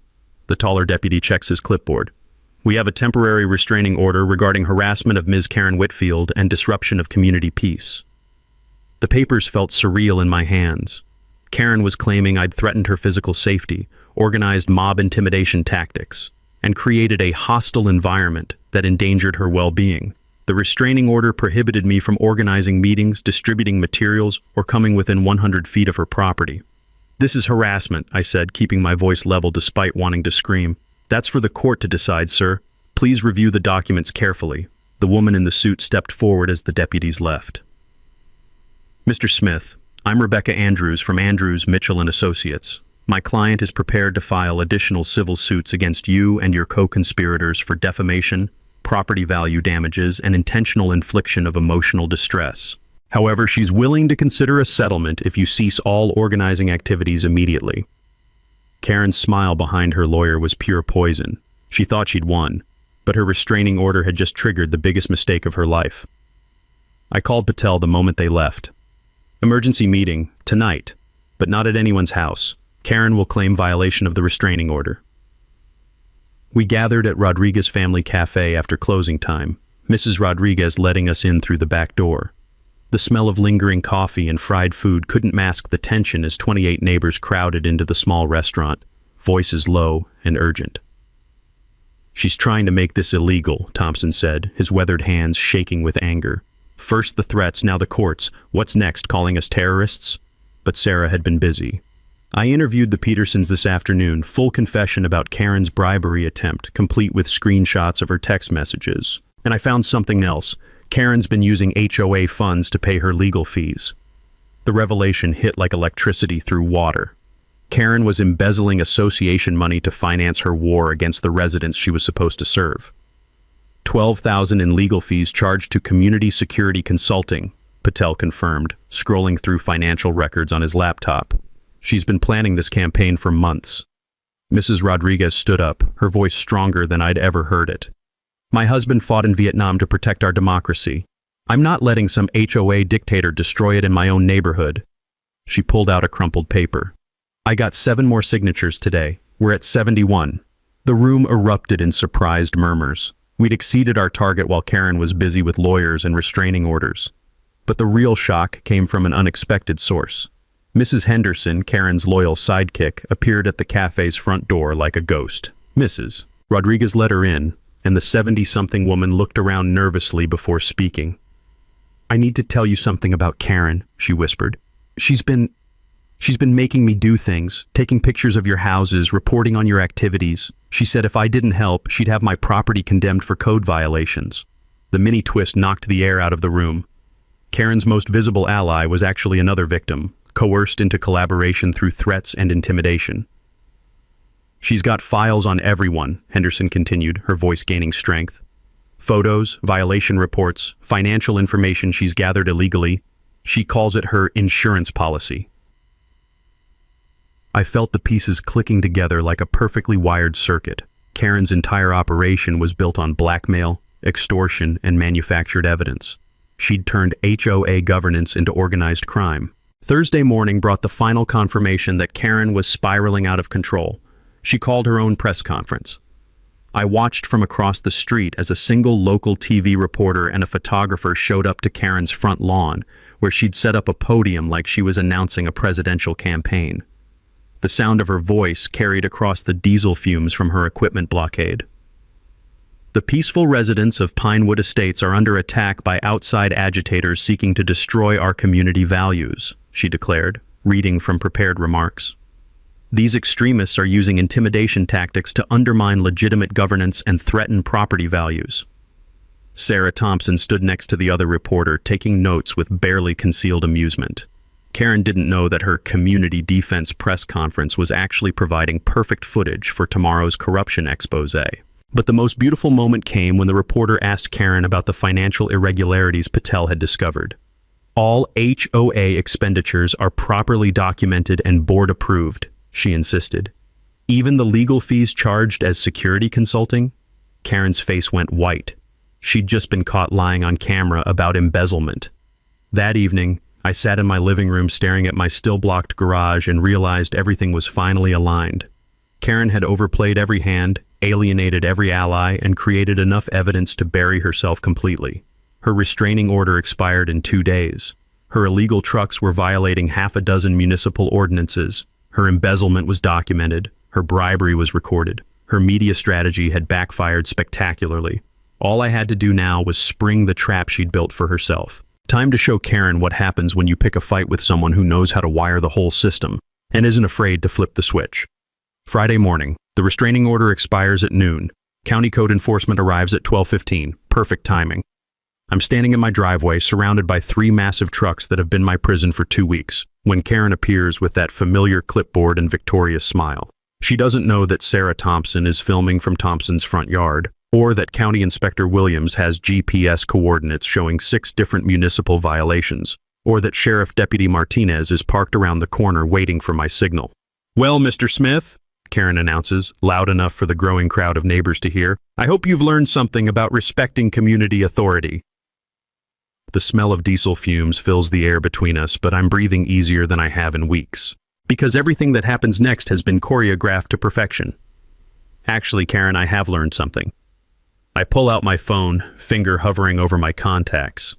The taller deputy checks his clipboard. We have a temporary restraining order regarding harassment of Ms. Karen Whitfield and disruption of community peace. The papers felt surreal in my hands. Karen was claiming I'd threatened her physical safety, organized mob intimidation tactics, and created a hostile environment that endangered her well-being. The restraining order prohibited me from organizing meetings, distributing materials, or coming within 100 feet of her property. This is harassment, I said, keeping my voice level despite wanting to scream. That's for the court to decide, sir. Please review the documents carefully. The woman in the suit stepped forward as the deputies left. Mr. Smith, I'm Rebecca Andrews from Andrews, Mitchell and Associates. My client is prepared to file additional civil suits against you and your co-conspirators for defamation, property value damages, and intentional infliction of emotional distress. However, she's willing to consider a settlement if you cease all organizing activities immediately. Karen's smile behind her lawyer was pure poison. She thought she'd won, but her restraining order had just triggered the biggest mistake of her life. I called Patel the moment they left. Emergency meeting, tonight, but not at anyone's house. Karen will claim violation of the restraining order. We gathered at Rodriguez Family Cafe after closing time, Mrs. Rodriguez letting us in through the back door. The smell of lingering coffee and fried food couldn't mask the tension as 28 neighbors crowded into the small restaurant, voices low and urgent. She's trying to make this illegal, Thompson said, his weathered hands shaking with anger. First the threats, now the courts. What's next, calling us terrorists? But Sarah had been busy. I interviewed the Petersons this afternoon, full confession about Karen's bribery attempt, complete with screenshots of her text messages. And I found something else. Karen's been using HOA funds to pay her legal fees. The revelation hit like electricity through water. Karen was embezzling association money to finance her war against the residents she was supposed to serve. $12,000 in legal fees charged to Community Security Consulting, Patel confirmed, scrolling through financial records on his laptop. She's been planning this campaign for months. Mrs. Rodriguez stood up, her voice stronger than I'd ever heard it. My husband fought in Vietnam to protect our democracy. I'm not letting some HOA dictator destroy it in my own neighborhood. She pulled out a crumpled paper. I got 7 more signatures today. We're at 71. The room erupted in surprised murmurs. We'd exceeded our target while Karen was busy with lawyers and restraining orders. But the real shock came from an unexpected source. Mrs. Henderson, Karen's loyal sidekick, appeared at the cafe's front door like a ghost. Mrs. Rodriguez let her in, and the 70-something woman looked around nervously before speaking. I need to tell you something about Karen, she whispered. She's been making me do things, taking pictures of your houses, reporting on your activities. She said if I didn't help, she'd have my property condemned for code violations. The mini twist knocked the air out of the room. Karen's most visible ally was actually another victim, coerced into collaboration through threats and intimidation. She's got files on everyone, Henderson continued, her voice gaining strength. Photos, violation reports, financial information she's gathered illegally. She calls it her insurance policy. I felt the pieces clicking together like a perfectly wired circuit. Karen's entire operation was built on blackmail, extortion, and manufactured evidence. She'd turned HOA governance into organized crime. Thursday morning brought the final confirmation that Karen was spiraling out of control. She called her own press conference. I watched from across the street as a single local TV reporter and a photographer showed up to Karen's front lawn, where she'd set up a podium like she was announcing a presidential campaign. The sound of her voice carried across the diesel fumes from her equipment blockade. The peaceful residents of Pinewood Estates are under attack by outside agitators seeking to destroy our community values, she declared, reading from prepared remarks. These extremists are using intimidation tactics to undermine legitimate governance and threaten property values. Sarah Thompson stood next to the other reporter, taking notes with barely concealed amusement. Karen didn't know that her community defense press conference was actually providing perfect footage for tomorrow's corruption expose. But the most beautiful moment came when the reporter asked Karen about the financial irregularities Patel had discovered. All HOA expenditures are properly documented and board approved, she insisted. Even the legal fees charged as security consulting? Karen's face went white. She'd just been caught lying on camera about embezzlement. That evening, I sat in my living room staring at my still-blocked garage and realized everything was finally aligned. Karen had overplayed every hand, alienated every ally, and created enough evidence to bury herself completely. Her restraining order expired in 2 days. Her illegal trucks were violating half a dozen municipal ordinances. Her embezzlement was documented. Her bribery was recorded. Her media strategy had backfired spectacularly. All I had to do now was spring the trap she'd built for herself. Time to show Karen what happens when you pick a fight with someone who knows how to wire the whole system and isn't afraid to flip the switch. Friday morning, the restraining order expires at noon. County code enforcement arrives at 12:15. Perfect timing. I'm standing in my driveway, surrounded by 3 massive trucks that have been my prison for 2 weeks, when Karen appears with that familiar clipboard and victorious smile. She doesn't know that Sarah Thompson is filming from Thompson's front yard, or that County Inspector Williams has GPS coordinates showing 6 different municipal violations, or that Sheriff Deputy Martinez is parked around the corner waiting for my signal. "Well, Mr. Smith," Karen announces, loud enough for the growing crowd of neighbors to hear, "I hope you've learned something about respecting community authority." The smell of diesel fumes fills the air between us, but I'm breathing easier than I have in weeks. Because everything that happens next has been choreographed to perfection. Actually, Karen, I have learned something. I pull out my phone, finger hovering over my contacts.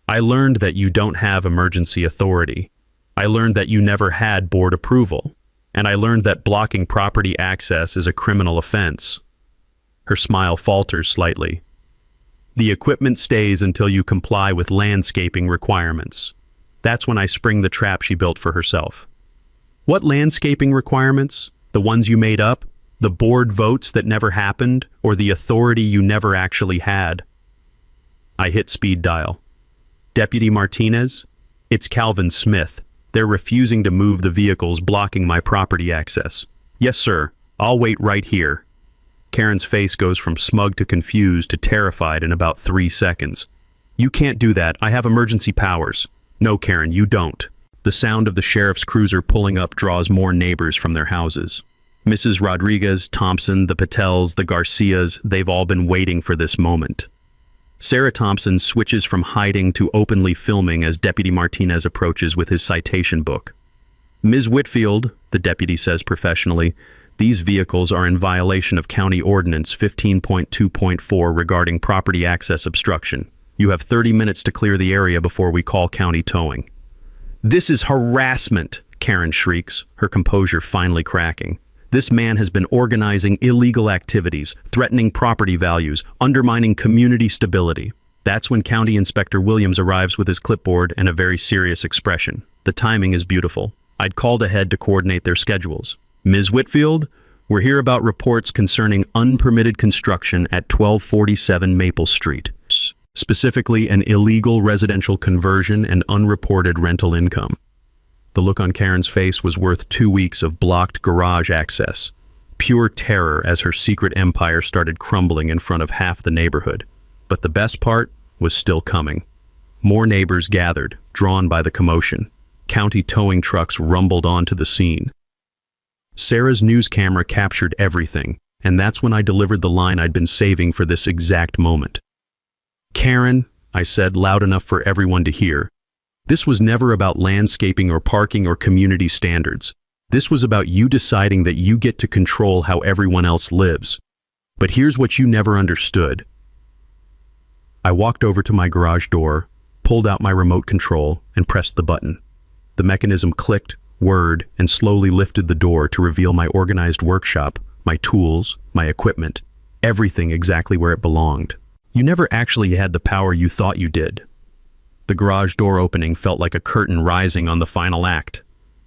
I learned that you don't have emergency authority. I learned that you never had board approval. And I learned that blocking property access is a criminal offense. Her smile falters slightly. The equipment stays until you comply with landscaping requirements. That's when I spring the trap she built for herself. What landscaping requirements? The ones you made up? The board votes that never happened? Or the authority you never actually had? I hit speed dial. Deputy Martinez? It's Calvin Smith. They're refusing to move the vehicles blocking my property access. Yes, sir. I'll wait right here. Karen's face goes from smug to confused to terrified in about 3 seconds. You can't do that. I have emergency powers. No, Karen, you don't. The sound of the sheriff's cruiser pulling up draws more neighbors from their houses. Mrs. Rodriguez, Thompson, the Patels, the Garcias, they've all been waiting for this moment. Sarah Thompson switches from hiding to openly filming as Deputy Martinez approaches with his citation book. Ms. Whitfield, the deputy says professionally, these vehicles are in violation of County Ordinance 15.2.4 regarding property access obstruction. You have 30 minutes to clear the area before we call county towing. This is harassment, Karen shrieks, her composure finally cracking. This man has been organizing illegal activities, threatening property values, undermining community stability. That's when County Inspector Williams arrives with his clipboard and a very serious expression. The timing is beautiful. I'd called ahead to coordinate their schedules. Ms. Whitfield, we're here about reports concerning unpermitted construction at 1247 Maple Street. Specifically, an illegal residential conversion and unreported rental income. The look on Karen's face was worth 2 weeks of blocked garage access. Pure terror as her secret empire started crumbling in front of half the neighborhood. But the best part was still coming. More neighbors gathered, drawn by the commotion. County towing trucks rumbled onto the scene. Sarah's news camera captured everything, and that's when I delivered the line I'd been saving for this exact moment. Karen, I said loud enough for everyone to hear, this was never about landscaping or parking or community standards. This was about you deciding that you get to control how everyone else lives. But here's what you never understood. I walked over to my garage door, pulled out my remote control, and pressed the button. The mechanism clicked, whirred, and slowly lifted the door to reveal my organized workshop, my tools, my equipment, everything exactly where it belonged. You never actually had the power you thought you did. The garage door opening felt like a curtain rising on the final act.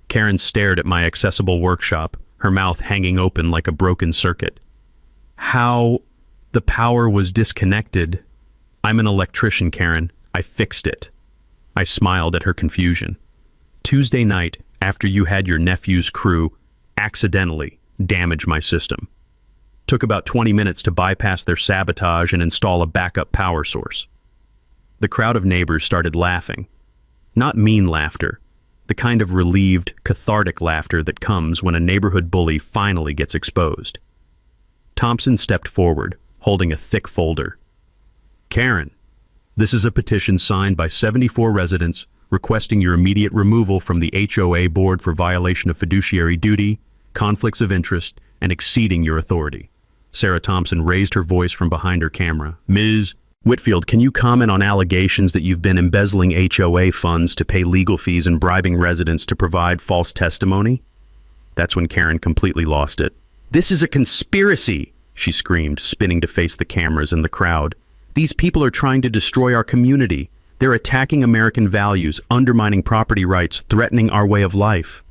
Karen stared at my accessible workshop, her mouth hanging open like a broken circuit. How the power was disconnected? I'm an electrician, Karen. I fixed it. I smiled at her confusion. Tuesday night, after you had your nephew's crew accidentally damage my system. Took about 20 minutes to bypass their sabotage and install a backup power source. The crowd of neighbors started laughing. Not mean laughter, the kind of relieved, cathartic laughter that comes when a neighborhood bully finally gets exposed. Thompson stepped forward, holding a thick folder. Karen, this is a petition signed by 74 residents requesting your immediate removal from the HOA board for violation of fiduciary duty, conflicts of interest, and exceeding your authority. Sarah Thompson raised her voice from behind her camera. Ms. Whitfield, can you comment on allegations that you've been embezzling HOA funds to pay legal fees and bribing residents to provide false testimony? That's when Karen completely lost it. This is a conspiracy, she screamed, spinning to face the cameras and the crowd. These people are trying to destroy our community. They're attacking American values, undermining property rights, threatening our way of life.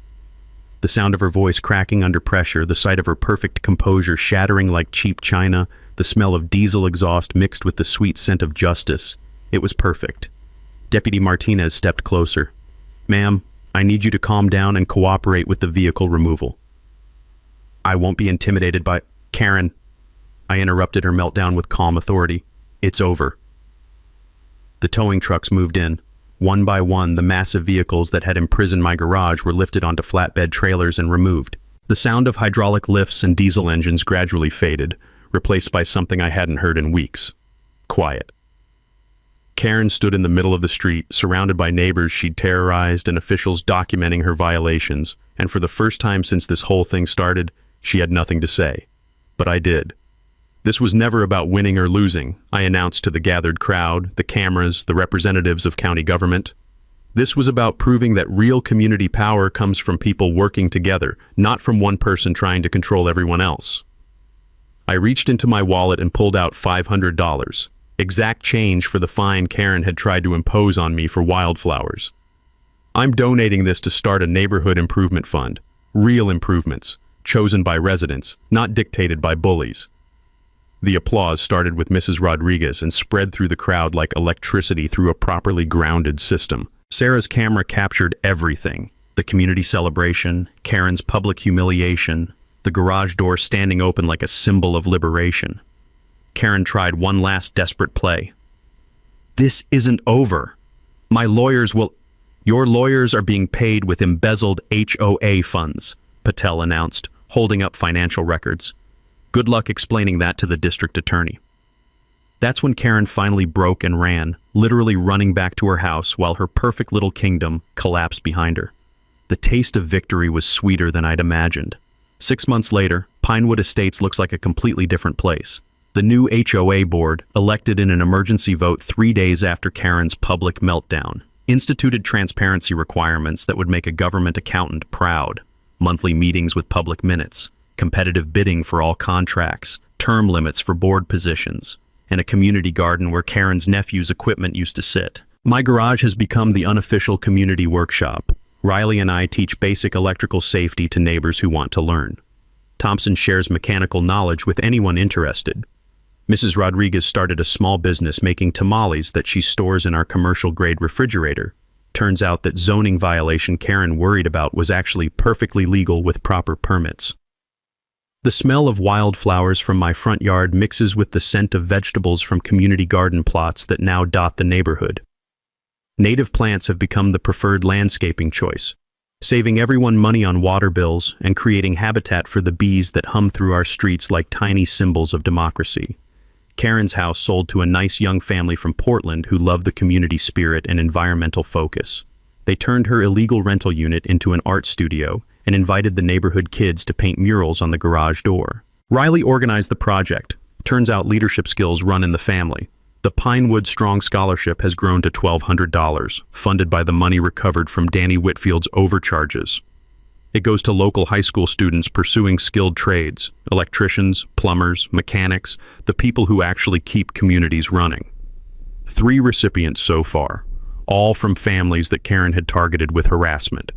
The sound of her voice cracking under pressure, the sight of her perfect composure shattering like cheap china, the smell of diesel exhaust mixed with the sweet scent of justice. It was perfect. Deputy Martinez stepped closer. Ma'am, I need you to calm down and cooperate with the vehicle removal. I won't be intimidated by... Karen, I interrupted her meltdown with calm authority. It's over. The towing trucks moved in. One by one, the massive vehicles that had imprisoned my garage were lifted onto flatbed trailers and removed. The sound of hydraulic lifts and diesel engines gradually faded, replaced by something I hadn't heard in weeks. Quiet. Karen stood in the middle of the street, surrounded by neighbors she'd terrorized and officials documenting her violations, and for the first time since this whole thing started, she had nothing to say. But I did. This was never about winning or losing, I announced to the gathered crowd, the cameras, the representatives of county government. This was about proving that real community power comes from people working together, not from one person trying to control everyone else. I reached into my wallet and pulled out $500, exact change for the fine Karen had tried to impose on me for wildflowers. I'm donating this to start a neighborhood improvement fund, real improvements, chosen by residents, not dictated by bullies. The applause started with Mrs. Rodriguez and spread through the crowd like electricity through a properly grounded system. Sarah's camera captured everything. The community celebration, Karen's public humiliation, the garage door standing open like a symbol of liberation. Karen tried one last desperate play. This isn't over. My lawyers will... Your lawyers are being paid with embezzled HOA funds, Patel announced, holding up financial records. Good luck explaining that to the district attorney. That's when Karen finally broke and ran, literally running back to her house while her perfect little kingdom collapsed behind her. The taste of victory was sweeter than I'd imagined. 6 months later, Pinewood Estates looks like a completely different place. The new HOA board, elected in an emergency vote 3 days after Karen's public meltdown, instituted transparency requirements that would make a government accountant proud. Monthly meetings with public minutes, competitive bidding for all contracts, term limits for board positions, and a community garden where Karen's nephew's equipment used to sit. My garage has become the unofficial community workshop. Riley and I teach basic electrical safety to neighbors who want to learn. Thompson shares mechanical knowledge with anyone interested. Mrs. Rodriguez started a small business making tamales that she stores in our commercial-grade refrigerator. Turns out that zoning violation Karen worried about was actually perfectly legal with proper permits. The smell of wildflowers from my front yard mixes with the scent of vegetables from community garden plots that now dot the neighborhood. Native plants have become the preferred landscaping choice, saving everyone money on water bills and creating habitat for the bees that hum through our streets like tiny symbols of democracy. Karen's house sold to a nice young family from Portland who loved the community spirit and environmental focus. They turned her illegal rental unit into an art studio and invited the neighborhood kids to paint murals on the garage door. Riley organized the project. Turns out leadership skills run in the family. The Pinewood Strong Scholarship has grown to $1,200, funded by the money recovered from Danny Whitfield's overcharges. It goes to local high school students pursuing skilled trades, electricians, plumbers, mechanics, the people who actually keep communities running. 3 recipients so far, all from families that Karen had targeted with harassment.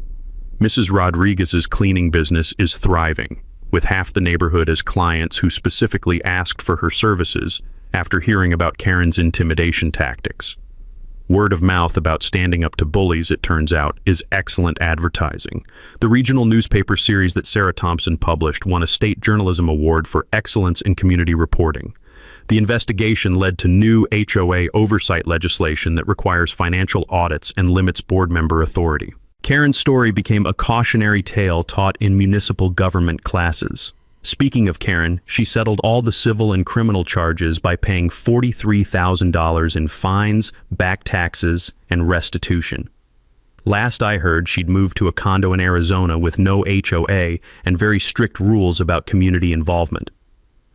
Mrs. Rodriguez's cleaning business is thriving, with half the neighborhood as clients who specifically asked for her services after hearing about Karen's intimidation tactics. Word of mouth about standing up to bullies, it turns out, is excellent advertising. The regional newspaper series that Sarah Thompson published won a state journalism award for excellence in community reporting. The investigation led to new HOA oversight legislation that requires financial audits and limits board member authority. Karen's story became a cautionary tale taught in municipal government classes. Speaking of Karen, she settled all the civil and criminal charges by paying $43,000 in fines, back taxes, and restitution. Last I heard, she'd moved to a condo in Arizona with no HOA and very strict rules about community involvement.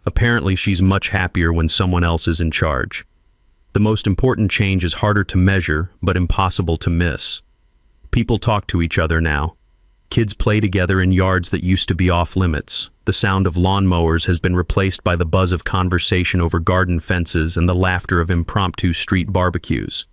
Apparently, she's much happier when someone else is in charge. The most important change is harder to measure, but impossible to miss. People talk to each other now. Kids play together in yards that used to be off limits. The sound of lawnmowers has been replaced by the buzz of conversation over garden fences and the laughter of impromptu street barbecues.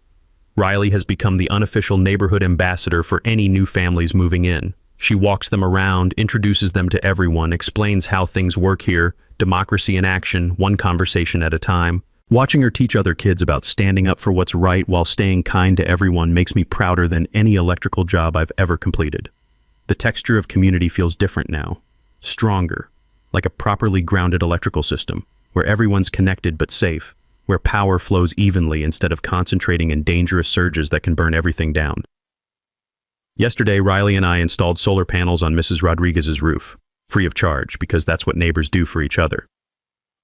Riley has become the unofficial neighborhood ambassador for any new families moving in. She walks them around, introduces them to everyone, explains how things work here, democracy in action, one conversation at a time. Watching her teach other kids about standing up for what's right while staying kind to everyone makes me prouder than any electrical job I've ever completed. The texture of community feels different now, stronger, like a properly grounded electrical system, where everyone's connected but safe, where power flows evenly instead of concentrating in dangerous surges that can burn everything down. Yesterday, Riley and I installed solar panels on Mrs. Rodriguez's roof, free of charge, because that's what neighbors do for each other.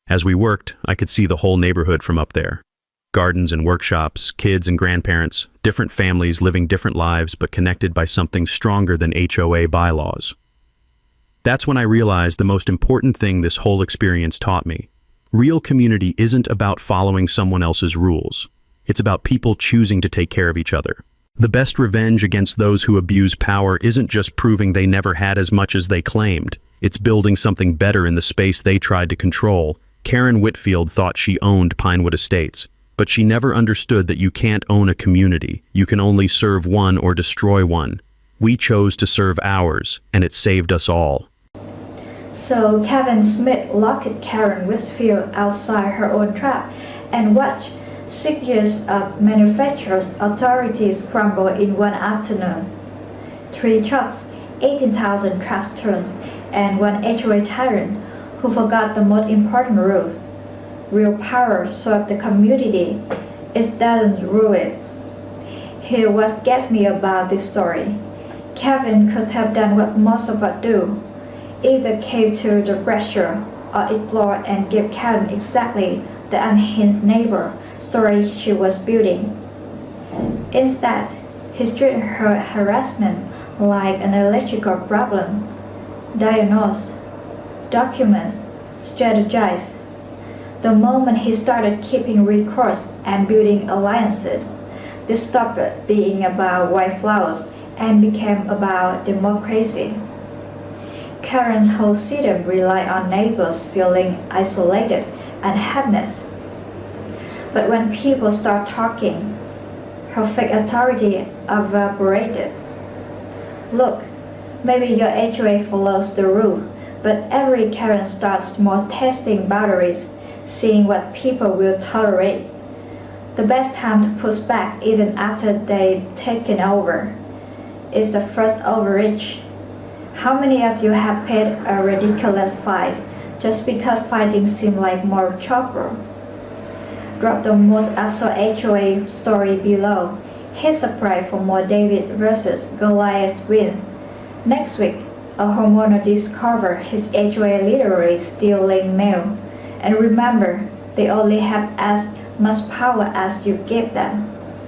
As we worked, I could see the whole neighborhood from up there. Gardens and workshops, kids and grandparents, different families living different lives but connected by something stronger than HOA bylaws. That's when I realized the most important thing this whole experience taught me. Real community isn't about following someone else's rules. It's about people choosing to take care of each other. The best revenge against those who abuse power isn't just proving they never had as much as they claimed. It's building something better in the space they tried to control. Karen Whitfield thought she owned Pinewood Estates, but she never understood that you can't own a community. You can only serve one or destroy one. We chose to serve ours, and it saved us all. So Kevin Smith locked Karen Whitfield outside her own trap and watched 6 years of manufacturers' authorities crumble in one afternoon. 3 trucks, 18,000 trash tons, and one HOA tyrant who forgot the most important rule. Real power serves the community. It doesn't rule it. Here what gets me about this story. Kevin could have done what most of us do. either cave to the pressure or explore and give Karen exactly the unhinged neighbor story she was building. Instead, he treated her harassment like an electrical problem. Diagnose, document, strategize. The moment he started keeping records and building alliances, this stopped being about white flowers and became about democracy. Karen's whole system relied on neighbors feeling isolated and helpless. But when people start talking, her fake authority evaporated. Look, maybe your HOA follows the rule, but every Karen starts small testing boundaries, seeing what people will tolerate. The best time to push back even after they've taken over is the first overreach. How many of you have paid a ridiculous fine just because fighting seemed like more chopper? Drop the most absurd HOA story below. Hit subscribe for more David vs. Goliath wins. Next week, a homeowner discovered his HOA literally stealing mail. And remember, they only have as much power as you give them.